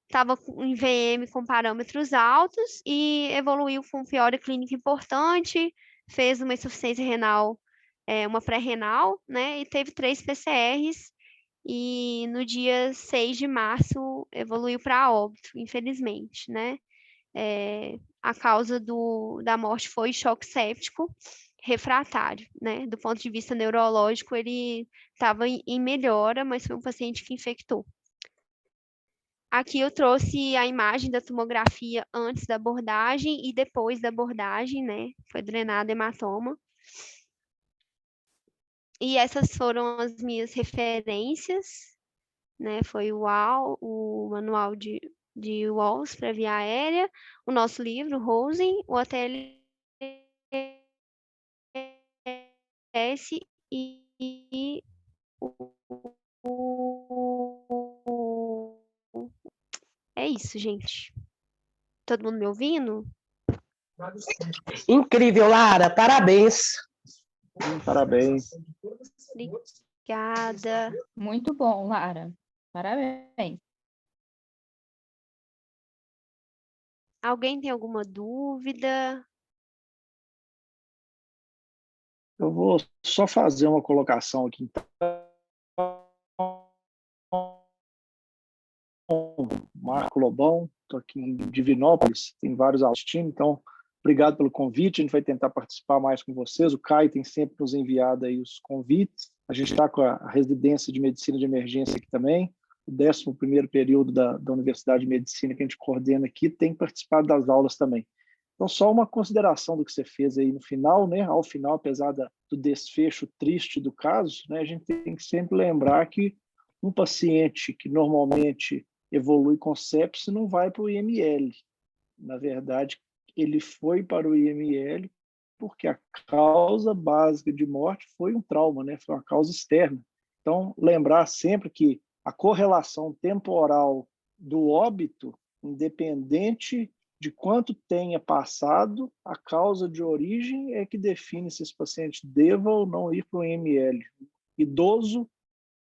estava em VM com parâmetros altos e evoluiu com piora clínica importante, fez uma insuficiência renal, uma pré-renal, né, e teve 3 PCRs, e no dia 6 de março evoluiu para óbito, infelizmente, né? A causa da morte foi choque séptico refratário, né? Do ponto de vista neurológico, ele estava em melhora, mas foi um paciente que infectou. Aqui eu trouxe a imagem da tomografia antes da abordagem e depois da abordagem, né? Foi drenado hematoma. E essas foram as minhas referências, né? Foi o manual de Walls para via aérea, o nosso livro, Rosen, o ATLS e é isso, gente. Todo mundo me ouvindo? Incrível, Lara, parabéns. Parabéns. Obrigada. Muito bom, Lara. Parabéns. Alguém tem alguma dúvida? Eu vou só fazer uma colocação aqui, então. Marco Lobão, estou aqui em Divinópolis, tem vários alunos do time, então obrigado pelo convite, a gente vai tentar participar mais com vocês, o Caio tem sempre nos enviado aí os convites, a gente está com a residência de Medicina de Emergência aqui também, o 11º período da Universidade de Medicina que a gente coordena aqui, tem participado das aulas também. Então, só uma consideração do que você fez aí no final, né? Ao final, apesar do desfecho triste do caso, né, a gente tem que sempre lembrar que um paciente que normalmente evolui com sepse não vai para o IML. Na verdade, ele foi para o IML porque a causa básica de morte foi um trauma, né? Foi uma causa externa. Então, lembrar sempre que a correlação temporal do óbito, independente de quanto tenha passado, a causa de origem é que define se esse paciente deva ou não ir para o IML. Idoso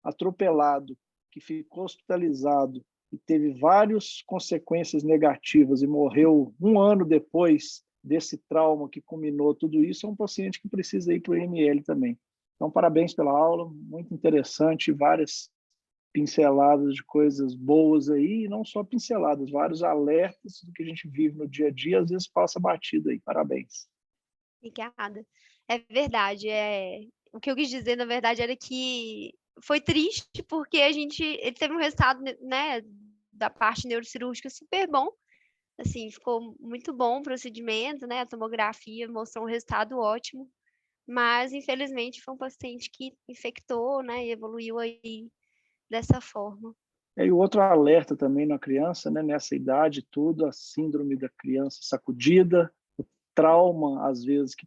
atropelado, que ficou hospitalizado e teve várias consequências negativas e morreu um ano depois desse trauma que culminou tudo isso, é um paciente que precisa ir para o IML também. Então, parabéns pela aula, muito interessante, várias pinceladas de coisas boas aí, e não só pinceladas, vários alertas do que a gente vive no dia a dia, às vezes passa batido aí. Parabéns. Obrigada. É verdade. O que eu quis dizer, na verdade, era que foi triste porque ele teve um resultado, né, da parte neurocirúrgica super bom. Assim, ficou muito bom o procedimento, né? A tomografia mostrou um resultado ótimo, mas infelizmente foi um paciente que infectou, né, e evoluiu aí dessa forma. E o outro alerta também na criança, né, nessa idade, tudo, a síndrome da criança sacudida, o trauma, às vezes, que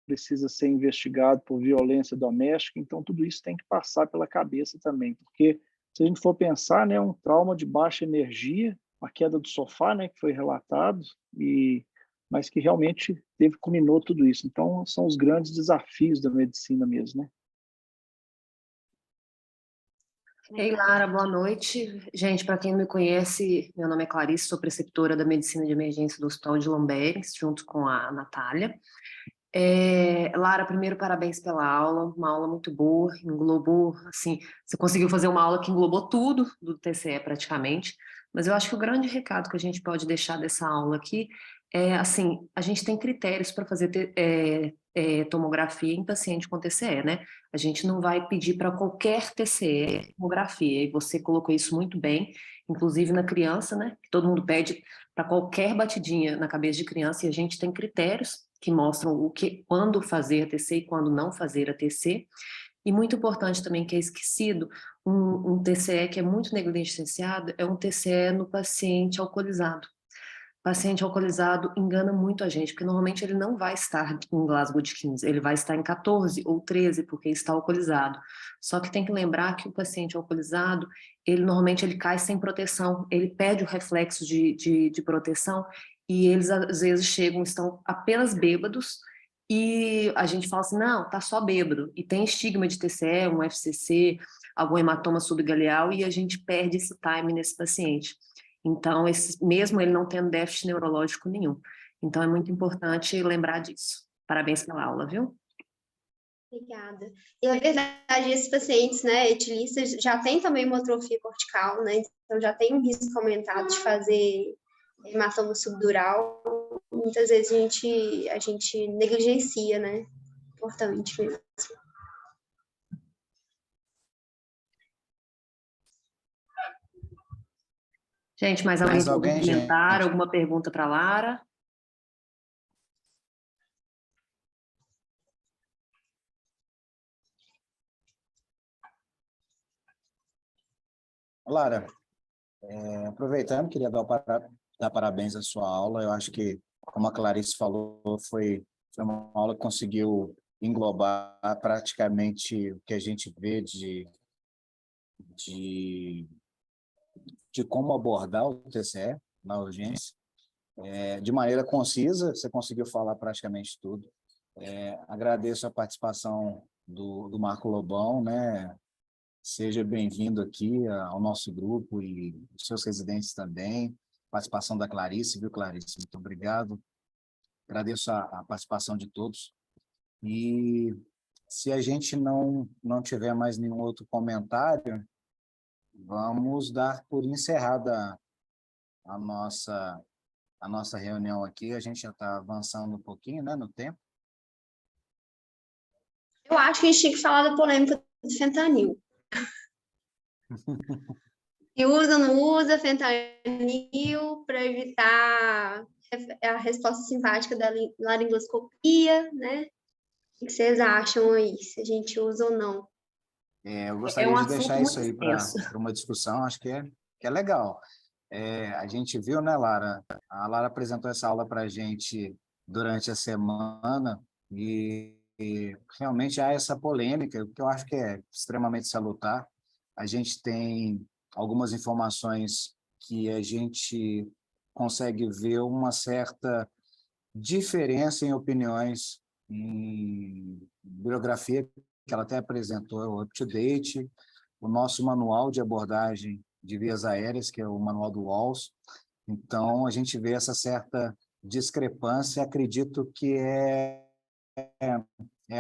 precisa ser investigado por violência doméstica, então tudo isso tem que passar pela cabeça também, porque se a gente for pensar, né, um trauma de baixa energia, a queda do sofá, né, que foi relatado, mas que realmente culminou tudo isso. Então, são os grandes desafios da medicina mesmo, né? Ei, Lara, boa noite. Gente, para quem não me conhece, meu nome é Clarice, sou preceptora da Medicina de Emergência do Hospital de Lomberes, junto com a Natália. Lara, primeiro, parabéns pela aula, uma aula muito boa, englobou, assim, você conseguiu fazer uma aula que englobou tudo do TCE praticamente, mas eu acho que o grande recado que a gente pode deixar dessa aula aqui é, assim, a gente tem critérios para fazer tomografia em paciente com TCE, né? A gente não vai pedir para qualquer TCE tomografia, e você colocou isso muito bem, inclusive na criança, né? Que todo mundo pede para qualquer batidinha na cabeça de criança, e a gente tem critérios que mostram quando fazer a TC e quando não fazer a TC. E muito importante também, que é esquecido, um TCE que é muito negligenciado é um TCE no paciente alcoolizado. O paciente alcoolizado engana muito a gente, porque normalmente ele não vai estar em Glasgow de 15, ele vai estar em 14 ou 13, porque está alcoolizado. Só que tem que lembrar que o paciente alcoolizado, ele normalmente ele cai sem proteção, ele perde o reflexo de proteção, e eles às vezes chegam, estão apenas bêbados, e a gente fala assim, não, tá só bêbado, e tem estigma de TCE, um FCC, algum hematoma subgaleal, e a gente perde esse time nesse paciente. Então, mesmo ele não tendo déficit neurológico nenhum. Então, é muito importante lembrar disso. Parabéns pela aula, viu? Obrigada. E, na verdade, esses pacientes, né, etilistas, já têm também uma atrofia cortical, né? Então, já tem um risco aumentado de fazer hematoma subdural. Muitas vezes a gente negligencia, né? Importante mesmo. Gente, mais alguém tem algum alguém, comentário, gente? alguma pergunta para a Lara? Lara, aproveitando, queria dar parabéns à sua aula. Eu acho que, como a Clarice falou, foi uma aula que conseguiu englobar praticamente o que a gente vê de como abordar o TCE na urgência. de maneira concisa, você conseguiu falar praticamente tudo. Agradeço a participação do Marco Lobão, né? Seja bem-vindo aqui ao nosso grupo e os seus residentes também. Participação da Clarice, viu, Clarice? Muito obrigado. Agradeço a participação de todos. E se a gente não tiver mais nenhum outro comentário, vamos dar por encerrada a nossa reunião aqui. A gente já está avançando um pouquinho, né, no tempo. Eu acho que a gente tinha que falar da polêmica do fentanil. Se usa ou não usa fentanil para evitar a resposta simpática da laringoscopia, né? O que vocês acham aí, se a gente usa ou não? Eu É gostaria um de assunto deixar isso muito aí para extenso. uma discussão, acho que é legal. A gente viu, né, Lara? A Lara apresentou essa aula para a gente durante a semana e realmente há essa polêmica, que eu acho que é extremamente salutar. A gente tem algumas informações que a gente consegue ver uma certa diferença em opiniões, em bibliografia que ela até apresentou, up-to-date, o nosso manual de abordagem de vias aéreas, que é o manual do WALS. Então, a gente vê essa certa discrepância, acredito que é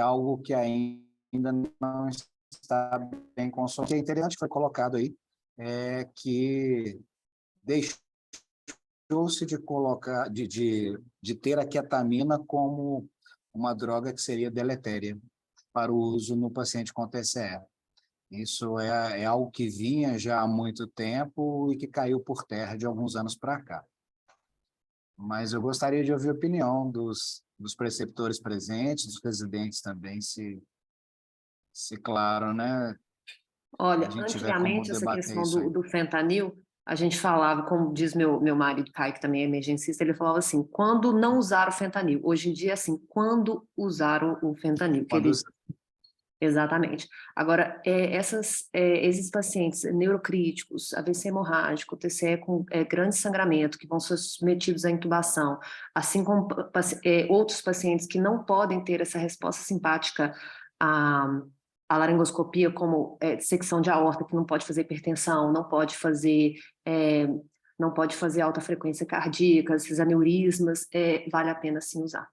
algo que ainda não está bem consolidado. O que é interessante que foi colocado aí é que deixou-se de colocar, de ter a ketamina como uma droga que seria deletéria para o uso no paciente com TCE. Isso é algo que vinha já há muito tempo e que caiu por terra de alguns anos para cá. Mas eu gostaria de ouvir a opinião dos preceptores presentes, dos residentes também, se claro, né, Olha, a gente tiver como antigamente, essa debater questão isso aí. do fentanil, a gente falava, como diz meu marido Caio, que também é emergencista, ele falava assim, quando não usar o fentanil. Hoje em dia, assim, quando usar o fentanil, que Quando ele... Exatamente. Agora, esses pacientes neurocríticos, AVC hemorrágico, TCE com grande sangramento, que vão ser submetidos à intubação, assim como outros pacientes que não podem ter essa resposta simpática à laringoscopia, como dissecção de aorta, que não pode fazer hipertensão, não pode fazer alta frequência cardíaca, esses aneurismas, vale a pena sim usar.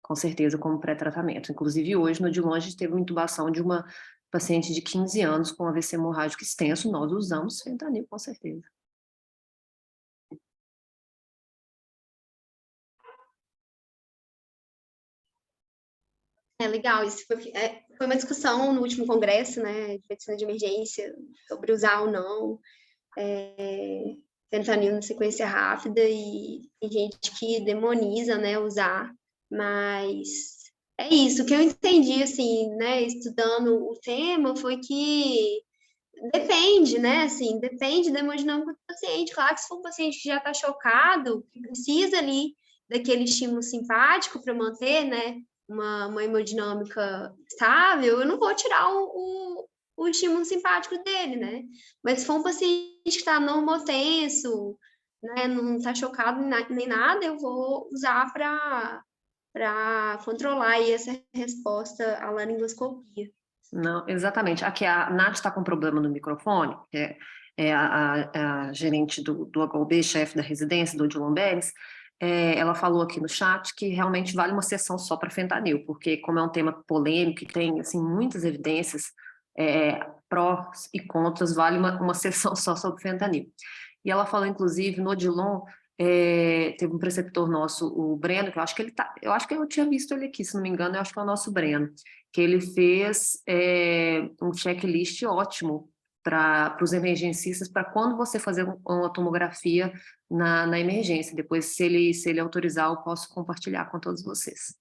Com certeza, como pré-tratamento. Inclusive, hoje, no de longe, teve uma intubação de uma paciente de 15 anos com AVC hemorrágico extenso, nós usamos fentanil, com certeza. É legal, isso foi uma discussão no último congresso, né, de medicina de emergência, sobre usar ou não fentanil na sequência rápida, e tem gente que demoniza, né, usar, mas é isso, o que eu entendi, assim, né, estudando o tema, foi que depende, né, assim, depende da hemodinâmica do paciente. Claro que se for um paciente que já está chocado, que precisa ali daquele estímulo simpático para manter, né, uma hemodinâmica estável, eu não vou tirar o estímulo simpático dele, né? Mas se for um paciente que está normotenso, né, não está chocado nem nada, eu vou usar para controlar aí essa resposta à laringoscopia. Não, exatamente. Aqui a Nath está com problema no microfone, que é a gerente do HUB, chefe da residência, do Odilon Beres. Ela falou aqui no chat que realmente vale uma sessão só para fentanil, porque como é um tema polêmico e tem assim, muitas evidências prós e contras, vale uma sessão só sobre fentanil. E ela falou, inclusive, no Odilon, teve um preceptor nosso, o Breno, que eu acho que eu tinha visto ele aqui, se não me engano, eu acho que é o nosso Breno, que ele fez um checklist ótimo para os emergencistas, para quando você fazer uma tomografia na emergência. Depois, se ele autorizar, eu posso compartilhar com todos vocês.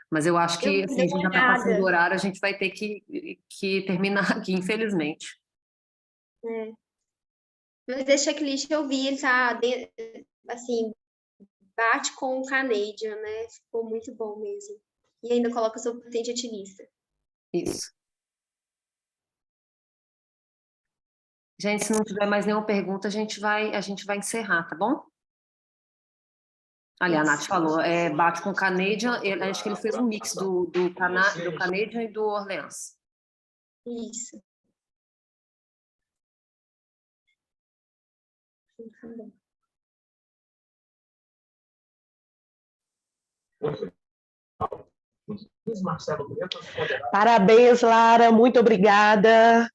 Mas eu acho que, assim, a gente já está passando do horário, a gente vai ter que terminar aqui, infelizmente. Mas esse checklist eu vi, ele tá, assim, bate com o Canadian, né? Ficou muito bom mesmo. E ainda coloca o seu paciente ativista. Isso. Gente, se não tiver mais nenhuma pergunta, a gente vai encerrar, tá bom? Ali, a Nath Isso. falou, bate com o Canadian, acho que ele fez um mix do Canadian e do Orleans. Isso. Parabéns, Lara, muito obrigada.